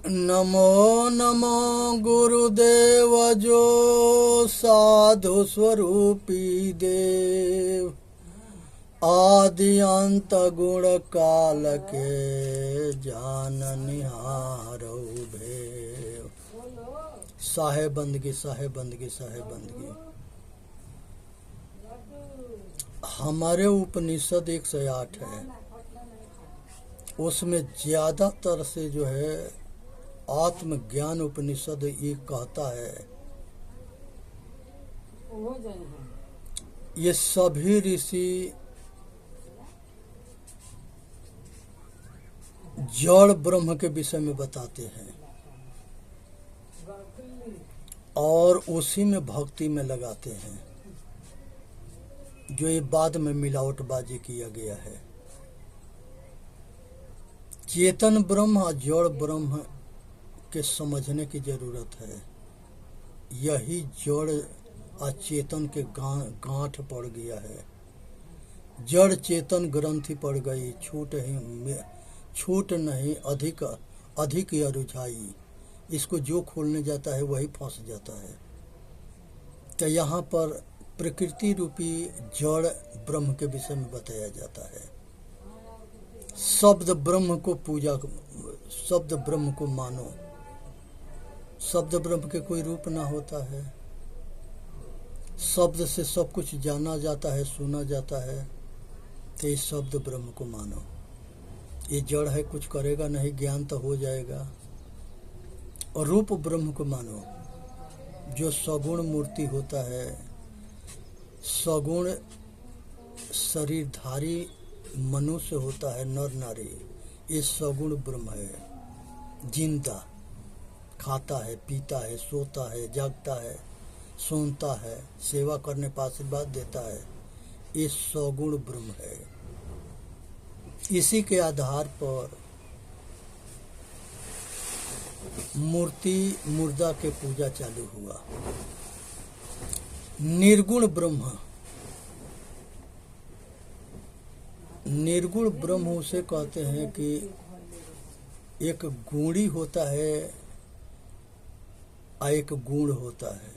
नमो नमो गुरुदेव जो साधु स्वरूपी देव, आदि अंत गुण काल के जान निहारो भेव। साहे बंदगी, साहे बंदगी, साहे बंदगी। हमारे उपनिषद 108 है, उसमें ज्यादातर से जो है आत्मज्ञान उपनिषद ये कहता है, ये सभी ऋषि जड़ ब्रह्म के विषय में बताते हैं और उसी में भक्ति में लगाते हैं, जो ये बाद में मिलावटबाजी किया गया है। चेतन ब्रह्म और जड़ ब्रह्म के समझने की जरूरत है। यही जड़ अचेतन के गांठ पड़ गया है। जड़ चेतन ग्रंथि पड़ गई, छूट नहीं, अधिक अरुझाई। इसको जो खोलने जाता है वही फंस जाता है। तो यहाँ पर प्रकृति रूपी जड़ ब्रह्म के विषय में बताया जाता है। शब्द ब्रह्म को पूजा, शब्द ब्रह्म को मानो। शब्द ब्रह्म के कोई रूप ना होता है। शब्द से सब कुछ जाना जाता है, सुना जाता है। तो इस शब्द ब्रह्म को मानो। ये जड़ है, कुछ करेगा नहीं, ज्ञान तो हो जाएगा। और रूप ब्रह्म को मानो, जो सगुण मूर्ति होता है, सगुण शरीरधारी मनुष्य होता है, नर नारी। ये सगुण ब्रह्म है। जिंदा, खाता है, पीता है, सोता है, जागता है, सुनता है, सेवा करने पर आशीर्वाद देता है। ये सगुण ब्रह्म है। इसी के आधार पर मूर्ति मुर्दा के पूजा चालू हुआ। निर्गुण ब्रह्म, निर्गुण ब्रह्म उसे कहते हैं कि एक गुणी होता है और एक गुण होता है।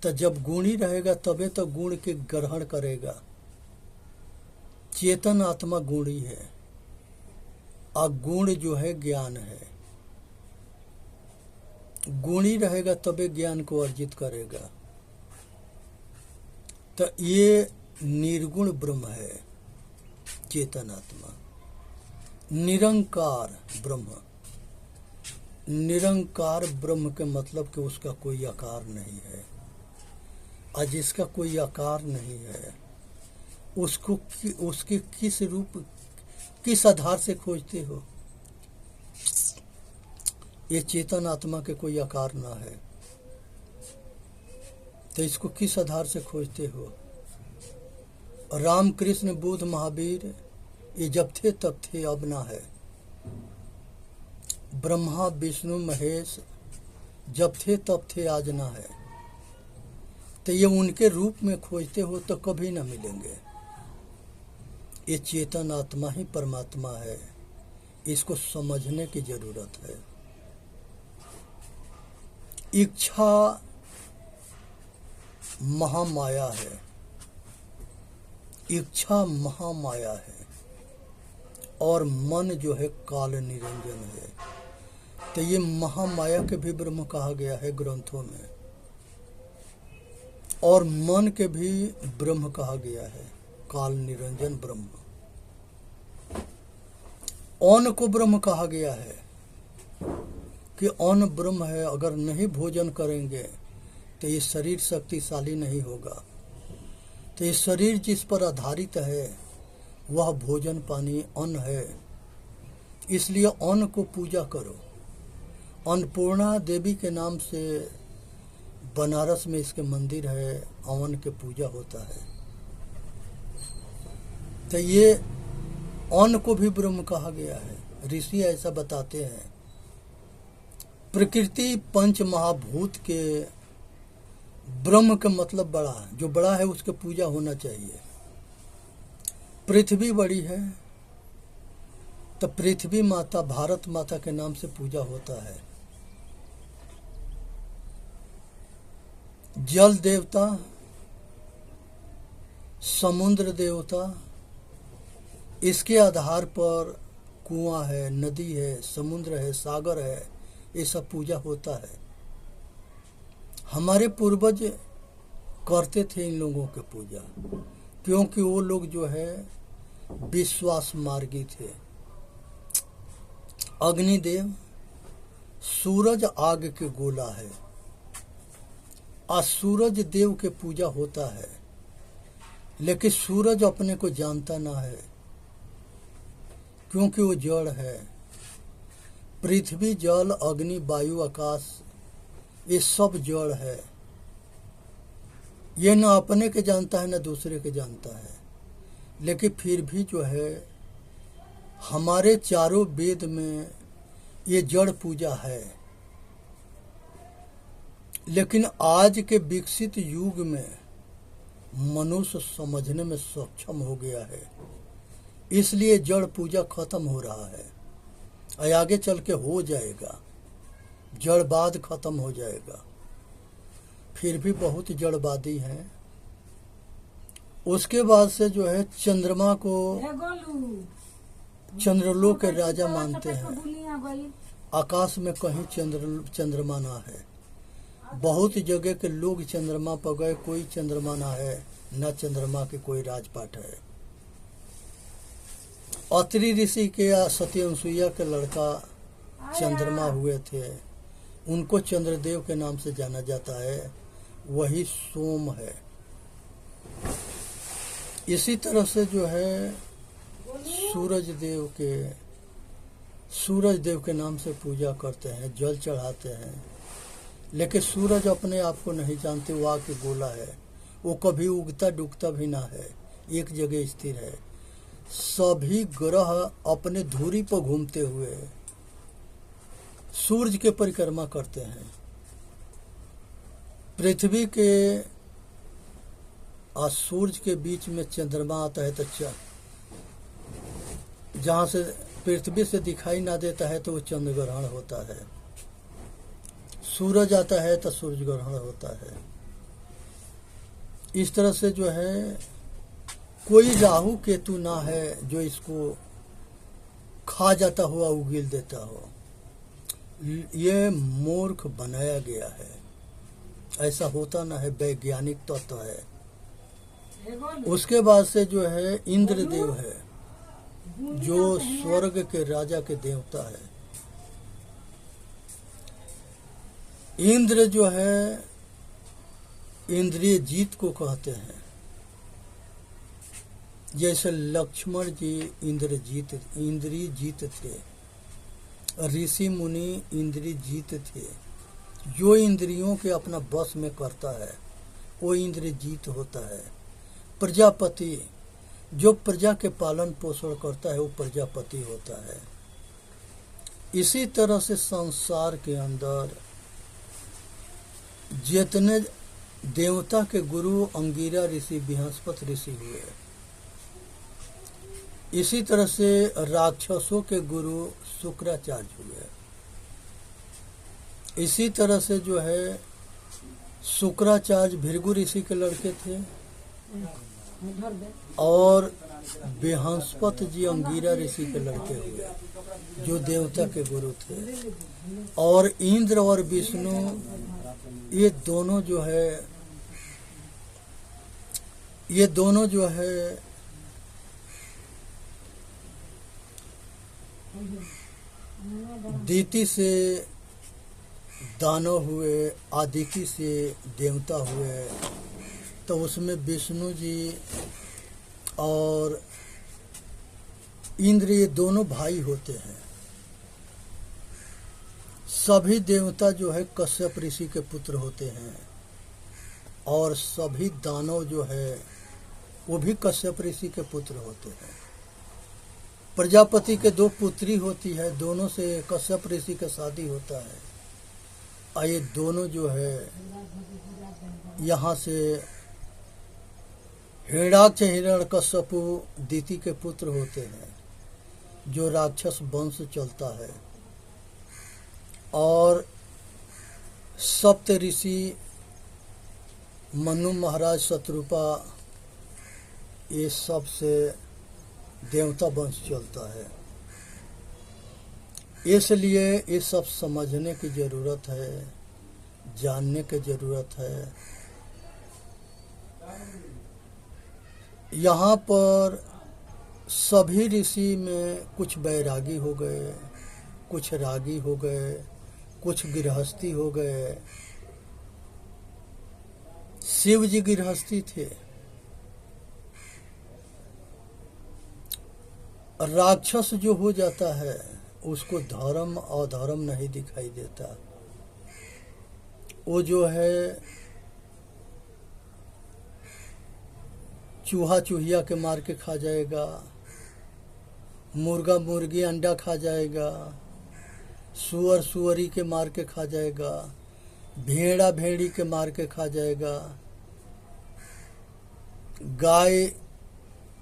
तो जब गुणी रहेगा तबे तो गुण के ग्रहण करेगा। चेतन आत्मा गुणी है और गुण जो है ज्ञान है। गुणी रहेगा तबे ज्ञान को अर्जित करेगा। तो ये निर्गुण ब्रह्म है, चेतन आत्मा। निरंकार ब्रह्म, निरंकार ब्रह्म के मतलब कि उसका कोई आकार नहीं है। और जिसका कोई आकार नहीं है उसको उसके किस रूप, किस आधार से खोजते हो? ये चेतन आत्मा के कोई आकार ना है तो इसको किस आधार से खोजते हो? राम कृष्ण बुद्ध महावीर ये जब थे तब थे, अब ना है। ब्रह्मा विष्णु महेश जब थे तब थे, आज ना है। तो ये उनके रूप में खोजते हो तो कभी ना मिलेंगे। ये चेतन आत्मा ही परमात्मा है। इसको समझने की जरूरत है। इच्छा महामाया है, इच्छा महामाया है और मन जो है काल निरंजन है। तो ये महामाया के भी ब्रह्म कहा गया है ग्रंथों में, और मन के भी ब्रह्म कहा गया है, काल निरंजन ब्रह्म। अन्न को ब्रह्म कहा गया है कि अन्न ब्रह्म है। अगर नहीं भोजन करेंगे तो ये शरीर शक्तिशाली नहीं होगा। तो ये शरीर जिस पर आधारित है वह भोजन पानी अन्न है। इसलिए अन्न को पूजा करो। अन्नपूर्णा देवी के नाम से बनारस में इसके मंदिर है, अवन के पूजा होता है। तो ये अन्न को भी ब्रह्म कहा गया है। ऋषि ऐसा बताते हैं। प्रकृति पंच महाभूत के ब्रह्म का मतलब बड़ा है। जो बड़ा है उसके पूजा होना चाहिए। पृथ्वी बड़ी है, तो पृथ्वी माता, भारत माता के नाम से पूजा होता है। जल देवता, समुद्र देवता, इसके आधार पर कुआं है, नदी है, समुद्र है, सागर है, ये सब पूजा होता है। हमारे पूर्वज करते थे इन लोगों की पूजा, क्योंकि वो लोग जो है विश्वास मार्गी थे। अग्निदेव, सूरज आग के गोला है, आज सूरज देव के पूजा होता है, लेकिन सूरज अपने को जानता ना है, क्योंकि वो जड़ है। पृथ्वी, जल, अग्नि, वायु, आकाश, ये सब जड़ है। ये न अपने के जानता है न दूसरे के जानता है, लेकिन फिर भी जो है हमारे चारों वेद में ये जड़ पूजा है। लेकिन आज के विकसित युग में मनुष्य समझने में सक्षम हो गया है, इसलिए जड़ पूजा खत्म हो रहा है और आगे चल के हो जाएगा, जड़वाद खत्म हो जाएगा। फिर भी बहुत जड़वादी हैं। उसके बाद से जो है चंद्रमा को चंद्रलोक के राजा मानते हैं। आकाश में कहीं चंद्रमा ना है। बहुत जगह के लोग चंद्रमा पर गए, कोई चंद्रमा ना है, न चंद्रमा के कोई राजपाट है। अत्रि ऋषि के या सती अनुसुईया के लड़का चंद्रमा हुए थे, उनको चंद्रदेव के नाम से जाना जाता है, वही सोम है। इसी तरह से जो है सूरज देव के नाम से पूजा करते हैं, जल चढ़ाते हैं। लेकिन सूरज अपने आप को नहीं जानते, वो आके गोला है, वो कभी उगता डूबता भी ना है, एक जगह स्थिर है। सभी ग्रह अपने धुरी पर घूमते हुए सूरज के परिक्रमा करते हैं। पृथ्वी के और सूरज के बीच में चंद्रमा आता है, तो जहाँ से पृथ्वी से दिखाई ना देता है तो वो चंद्र ग्रहण होता है। सूरज आता है तो सूरज ग्रहण होता है। इस तरह से जो है कोई राहु केतु ना है जो इसको खा जाता हुआ उगील देता हो। ये मूर्ख बनाया गया है, ऐसा होता ना है, वैज्ञानिक तत्व है। उसके बाद से जो है इंद्रदेव है, जो स्वर्ग के राजा के देवता है। इंद्र जो है इंद्रिय जीत को कहते हैं। जैसे लक्ष्मण जी इंद्रिय जीत थे, ऋषि मुनि इंद्रिय जीत थे। जो इंद्रियों के अपना बस में करता है वो इंद्रिय जीत होता है। प्रजापति जो प्रजा के पालन पोषण करता है वो प्रजापति होता है। इसी तरह से संसार के अंदर जितने देवता के गुरु अंगिरा ऋषि, बृहस्पति ऋषि हुए, इसी तरह से राक्षसों के गुरु शुक्राचार्य हुए। इसी तरह से जो है शुक्राचार्य भृगु ऋषि के लड़के थे और बृहस्पति जी अंगिरा ऋषि के लड़के हुए, जो देवता के गुरु थे। और इंद्र और विष्णु ये दोनों जो है दीति से दानव हुए, आदिति से देवता हुए। तो उसमें विष्णु जी और इंद्र ये दोनों भाई होते हैं। सभी देवता जो है कश्यप ऋषि के पुत्र होते हैं और सभी दानव जो है वो भी कश्यप ऋषि के पुत्र होते हैं। प्रजापति के 2 पुत्री होती है, दोनों से कश्यप ऋषि का शादी होता है। और ये दोनों जो है यहाँ से हिरण्याक्ष हिरण्यकश्यपु दीति के पुत्र होते हैं। जो राक्षस वंश चलता है, और सप्त ऋषि मनु महाराज शत्रुपा, ये सब से देवता वंश चलता है। इसलिए ये सब समझने की ज़रूरत है, जानने की ज़रूरत है। यहाँ पर सभी ऋषि में कुछ बैरागी हो गए, कुछ रागी हो गए, कुछ गृहस्थी हो गए। शिव जी गृहस्थी थे। राक्षस जो हो जाता है उसको धर्म अधर्म नहीं दिखाई देता। वो जो है चूहा चूहिया के मार के खा जाएगा, मुर्गा मुर्गी अंडा खा जाएगा, सुअर सुअरी के मार के खा जाएगा, भेड़ा भेड़ी के मार के खा जाएगा, गाय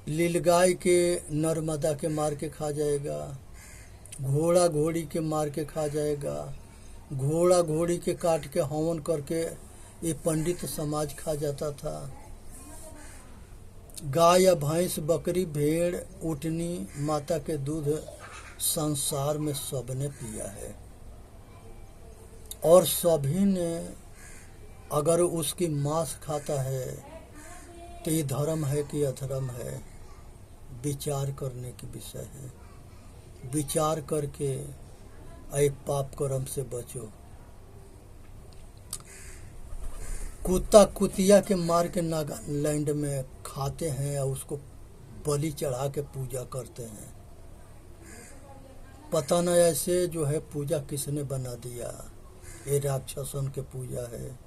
लीलगाय के नर्मदा के मार के खा जाएगा, घोड़ा घोड़ी के मार के खा जाएगा, घोड़ा घोड़ी के काट के हवन करके ये पंडित समाज खा जाता था। गाय या भैंस बकरी भेड़ ऊँटनी माता के दूध संसार में सबने पिया है, और सभी ने अगर उसकी मांस खाता है तो ये धर्म है कि अधर्म है, विचार करने की विषय है। विचार करके ऐ पाप कर्म से बचो। कुत्ता कुतिया के मार के नागालैंड में खाते हैं और उसको बलि चढ़ा के पूजा करते हैं। पता न ऐसे जो है पूजा किसने बना दिया, ये राक्षसन के पूजा है।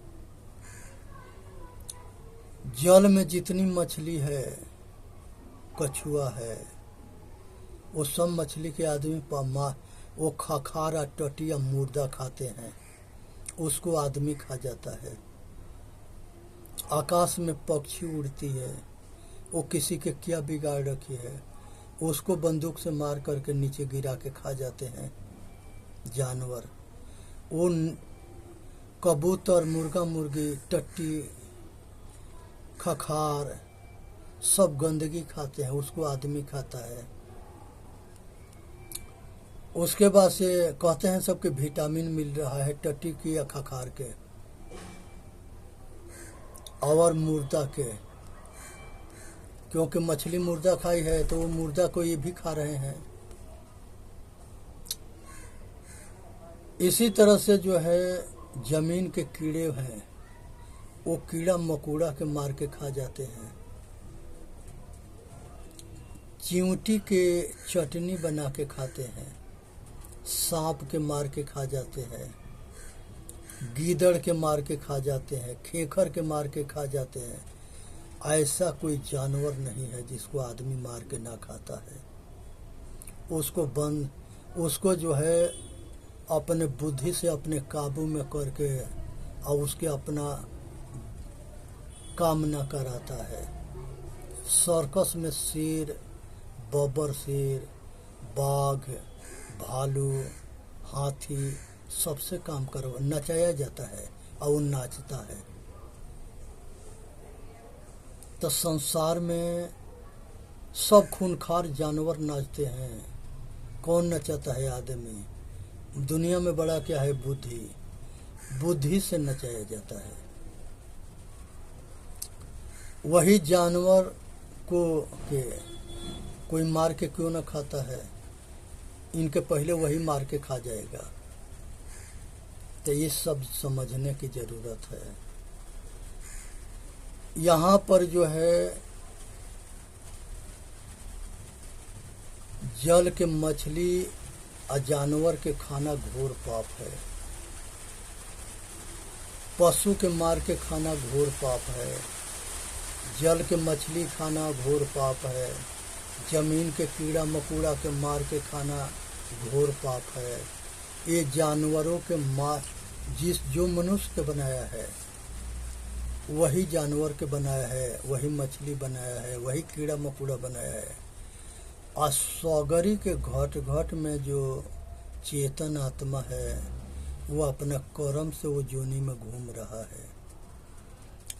जल में जितनी मछली है, कछुआ है, वो सब मछली के आदमी वो खखारा टटिया मुर्दा खाते हैं, उसको आदमी खा जाता है। आकाश में पक्षी उड़ती है, वो किसी के क्या बिगाड़ रखी है, उसको बंदूक से मार करके नीचे गिरा के खा जाते हैं जानवर। वो कबूतर मुर्गा मुर्गी टट्टी खखार सब गंदगी खाते हैं, उसको आदमी खाता है। उसके बाद से कहते हैं सबके विटामिन मिल रहा है टट्टी की या खखार के और मुर्दा के, क्योंकि मछली मुर्दा खाई है तो वो मुर्दा को ये भी खा रहे हैं। इसी तरह से जो है जमीन के कीड़े हैं, वो कीड़ा मकोड़ा के मार के खा जाते हैं। चींटी के चटनी बना के खाते हैं, सांप के मार के खा जाते हैं, गीदड़ के मार के खा जाते हैं, खेखर के मार के खा जाते हैं। ऐसा कोई जानवर नहीं है जिसको आदमी मार के ना खाता है। उसको जो है अपने बुद्धि से अपने काबू में करके और उसके अपना कामना कराता है। सर्कस में शेर, बब्बर शेर, बाघ, भालू, हाथी सबसे काम करो नचाया जाता है और वो नाचता है। तो संसार में सब खूंखार जानवर नाचते हैं, कौन नचाता है? आदमी। दुनिया में बड़ा क्या है? बुद्धि। बुद्धि से नचाया जाता है। वही जानवर को के कोई मार के क्यों न खाता है? इनके पहले वही मार के खा जाएगा। तो ये सब समझने की ज़रूरत है। यहाँ पर जो है जल के मछली और जानवर के खाना घोर पाप है। पशु के मार के खाना घोर पाप है। जल के मछली खाना घोर पाप है। जमीन के कीड़ा मकोड़ा के मार के खाना घोर पाप है। ये जानवरों के मार जो मनुष्य के बनाया है वही जानवर के बनाया है, वही मछली बनाया है, वही कीड़ा मकोड़ा बनाया है। सौगरी के घट घट में जो चेतन आत्मा है वो अपना कर्म से वो जोनी में घूम रहा है।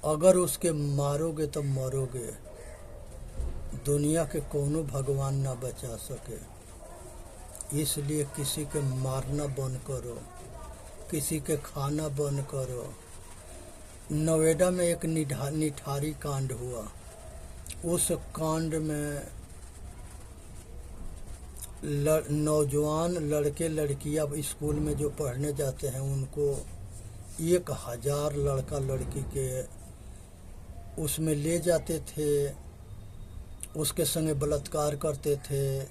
अगर उसके मारोगे तो मरोगे। दुनिया के कोनो भगवान ना बचा सके। इसलिए किसी के मारना बंद करो, किसी के खाना बंद करो। नोएडा में एक निठारी कांड हुआ। उस कांड में नौजवान लड़के लड़कियां स्कूल में जो पढ़ने जाते हैं उनको 1000 लड़का लड़की के उसमें ले जाते थे, उसके संगे बलात्कार करते थे।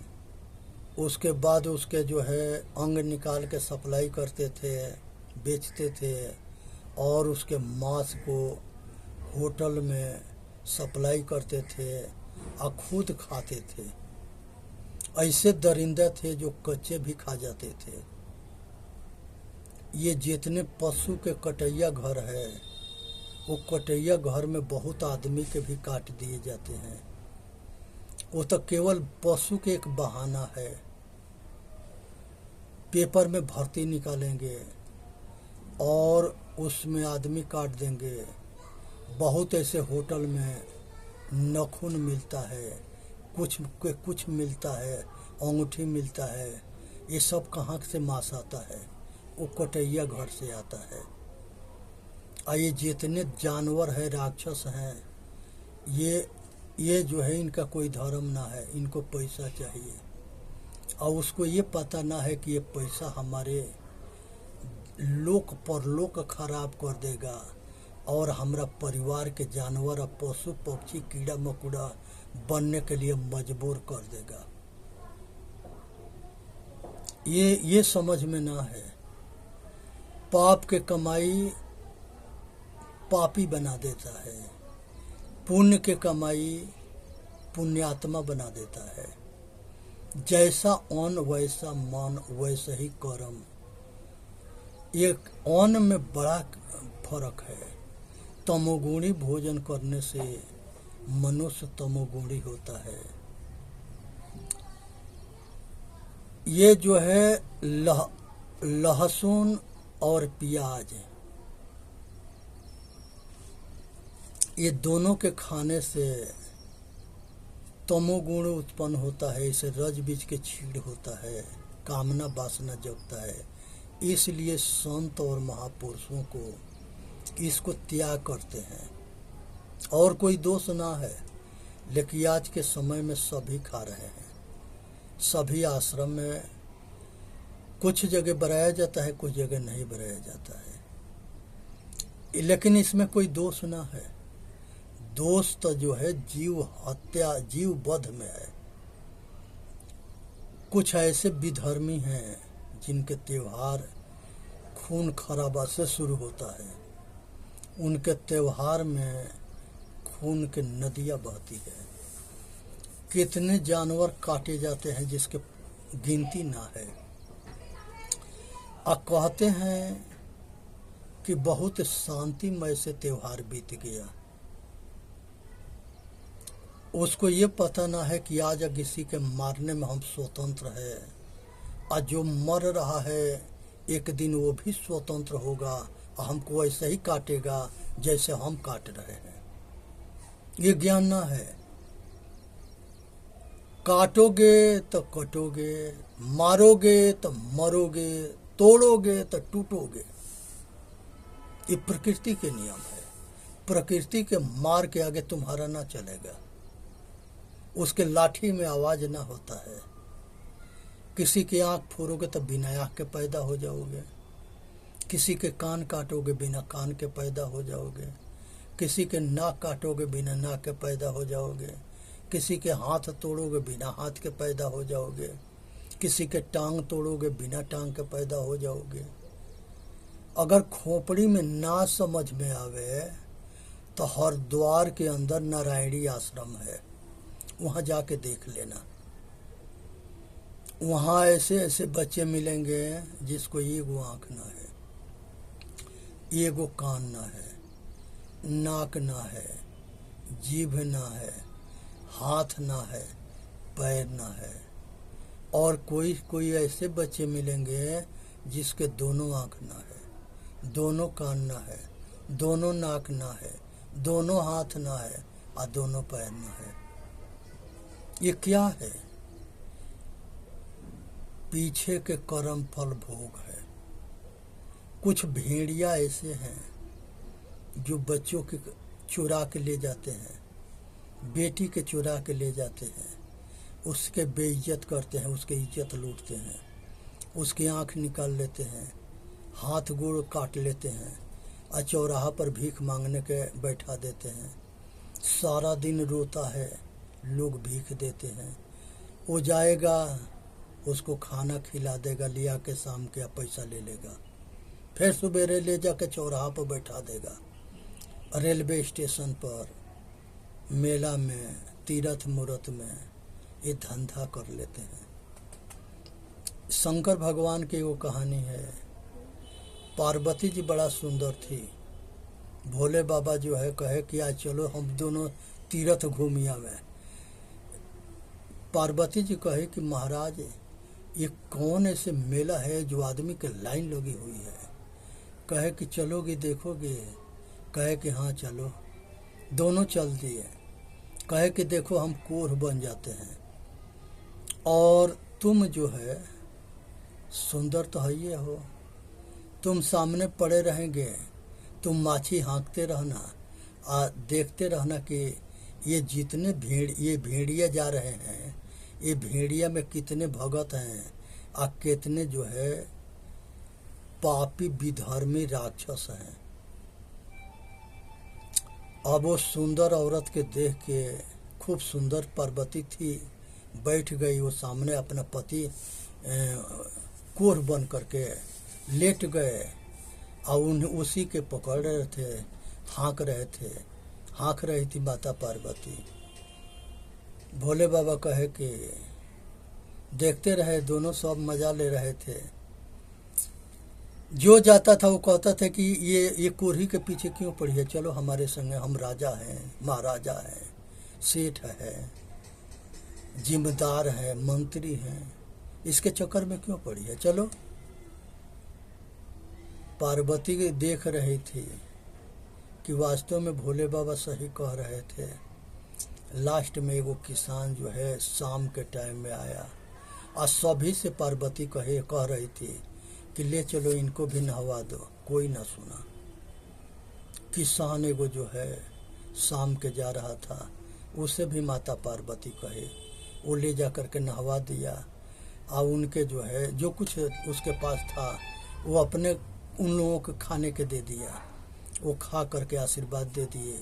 उसके बाद उसके जो है अंग निकाल के सप्लाई करते थे, बेचते थे और उसके मांस को होटल में सप्लाई करते थे और खुद खाते थे। ऐसे दरिंदा थे जो कच्चे भी खा जाते थे। ये जितने पशु के कटैया घर है वो कटैया घर में बहुत आदमी के भी काट दिए जाते हैं। वो तो केवल पशु के एक बहाना है। पेपर में भर्ती निकालेंगे और उसमें आदमी काट देंगे। बहुत ऐसे होटल में नखून मिलता है, कुछ मिलता है, अंगूठी मिलता है। ये सब कहाँ से मांस आता है? वो कटैया घर से आता है। और ये जितने जानवर है, राक्षस हैं, ये जो है इनका कोई धर्म ना है, इनको पैसा चाहिए। और उसको ये पता ना है कि ये पैसा हमारे लोक परलोक खराब कर देगा और हमारा परिवार के जानवर और पशु पक्षी कीड़ा मकोड़ा बनने के लिए मजबूर कर देगा। ये समझ में ना है। पाप के कमाई पापी बना देता है, पुण्य के कमाई पुण्यात्मा बना देता है। जैसा अन्न वैसा मन वैसा ही कर्म। एक अन्न में बड़ा फर्क है। तमोगुणी भोजन करने से मनुष्य तमोगुणी होता है। ये जो है लहसुन और प्याज, ये दोनों के खाने से तमोगुण उत्पन्न होता है। इसे रज बीज के छीड़ होता है, कामना वासना जगता है। इसलिए संत और महापुरुषों को इसको त्याग करते हैं। और कोई दोष ना है, लेकिन आज के समय में सभी खा रहे हैं। सभी आश्रम में कुछ जगह बनाया जाता है, कुछ जगह नहीं बनाया जाता है। लेकिन इसमें कोई दोष ना है। दोष तो जो है जीव हत्या, जीव वध में है। कुछ ऐसे विधर्मी हैं जिनके त्योहार खून खराबा से शुरू होता है। उनके त्योहार में खून के नदियाँ बहती है। कितने जानवर काटे जाते हैं जिसके गिनती ना है। और कहते हैं कि बहुत शांतिमय से त्योहार बीत गया। उसको ये पता ना है कि आज किसी के मारने में हम स्वतंत्र है। और जो मर रहा है एक दिन वो भी स्वतंत्र होगा और हमको ऐसे ही काटेगा जैसे हम काट रहे हैं। ये ज्ञान ना है। काटोगे तो कटोगे, मारोगे तो मरोगे, तोड़ोगे तो टूटोगे। ये प्रकृति के नियम है। प्रकृति के मार के आगे तुम्हारा ना चलेगा। उसके लाठी में आवाज ना होता है। किसी की आंख फोड़ोगे तो बिना आंख के पैदा हो जाओगे। किसी के कान काटोगे बिना कान के पैदा हो जाओगे। किसी के नाक काटोगे बिना नाक के पैदा हो जाओगे। किसी के हाथ तोड़ोगे बिना हाथ के पैदा हो जाओगे। किसी के टांग तोड़ोगे बिना टांग के पैदा हो जाओगे। अगर खोपड़ी में ना समझ में आवे तो हरिद्वार के अंदर नारायणी आश्रम है, वहाँ जाके देख लेना। वहाँ ऐसे ऐसे बच्चे मिलेंगे जिसको एगो आँख ना है, एगो कान ना है, नाक ना है, जीभ ना है, हाथ ना है, पैर ना है। और कोई कोई ऐसे बच्चे मिलेंगे जिसके दोनों आँख ना है, दोनों कान ना है, दोनों नाक ना है, दोनों हाथ ना है और दोनों पैर ना है। ये क्या है? पीछे के कर्म फल भोग है। कुछ भेड़िया ऐसे हैं जो बच्चों के चुरा के ले जाते हैं, बेटी के चुरा के ले जाते हैं, उसके बेइज्जत करते हैं, उसकी इज्जत लूटते हैं, उसकी आंख निकाल लेते हैं, हाथ गोड़ काट लेते हैं और चौराहा पर भीख मांगने के बैठा देते हैं। सारा दिन रोता है, लोग भीख देते हैं। वो जाएगा, उसको खाना खिला देगा, लिया के शाम के पैसा ले लेगा, फिर सवेरे ले जाके चौराहा पर बैठा देगा, रेलवे स्टेशन पर, मेला में, तीर्थ मूर्त में ये धंधा कर लेते हैं। शंकर भगवान की वो कहानी है। पार्वती जी बड़ा सुंदर थी। भोले बाबा जो है कहे कि आज चलो हम दोनों तीर्थ घूम आवे। पार्वती जी कहे कि महाराज ये कौन ऐसे मेला है जो आदमी के लाइन लगी हुई है? कहे कि चलोगे देखोगे? कहे कि हाँ चलो। दोनों चल दिए। कहे कि देखो हम कोढ़ बन जाते हैं और तुम जो है सुंदर तो है ये हो, तुम सामने पड़े रहेंगे, तुम माछी हाँकते रहना और देखते रहना कि ये जितने ये भेड़िया जा रहे हैं, ये भेड़िया में कितने भगत हैं और कितने जो है पापी विधर्मी राक्षस हैं। अब वो सुंदर औरत के देख के, खूब सुंदर पार्वती थी, बैठ गई वो सामने, अपना पति कोढ़ बन करके लेट गए और उसी के पकड़ रहे थे, हाँक रही थी माता पार्वती। भोले बाबा कहे कि देखते रहे, दोनों सब मजा ले रहे थे। जो जाता था वो कहता था कि ये कोढ़ी के पीछे क्यों पड़ी है, चलो हमारे संग, हम राजा हैं, महाराजा हैं, सेठ है, जिम्मेदार है, मंत्री हैं, इसके चक्कर में क्यों पड़ी है, चलो। पार्वती देख रही थी कि वास्तव में भोले बाबा सही कह रहे थे। लास्ट में एगो किसान जो है शाम के टाइम में आया और सभी से पार्वती कह रही थी कि ले चलो इनको भी नहवा दो। कोई ना सुना। किसान एगो जो है शाम के जा रहा था, उसे भी माता पार्वती कहे, वो ले जा करके नहवा दिया और उनके जो है जो कुछ उसके पास था वो अपने उन लोगों को खाने के दे दिया। वो खा करके आशीर्वाद दे दिए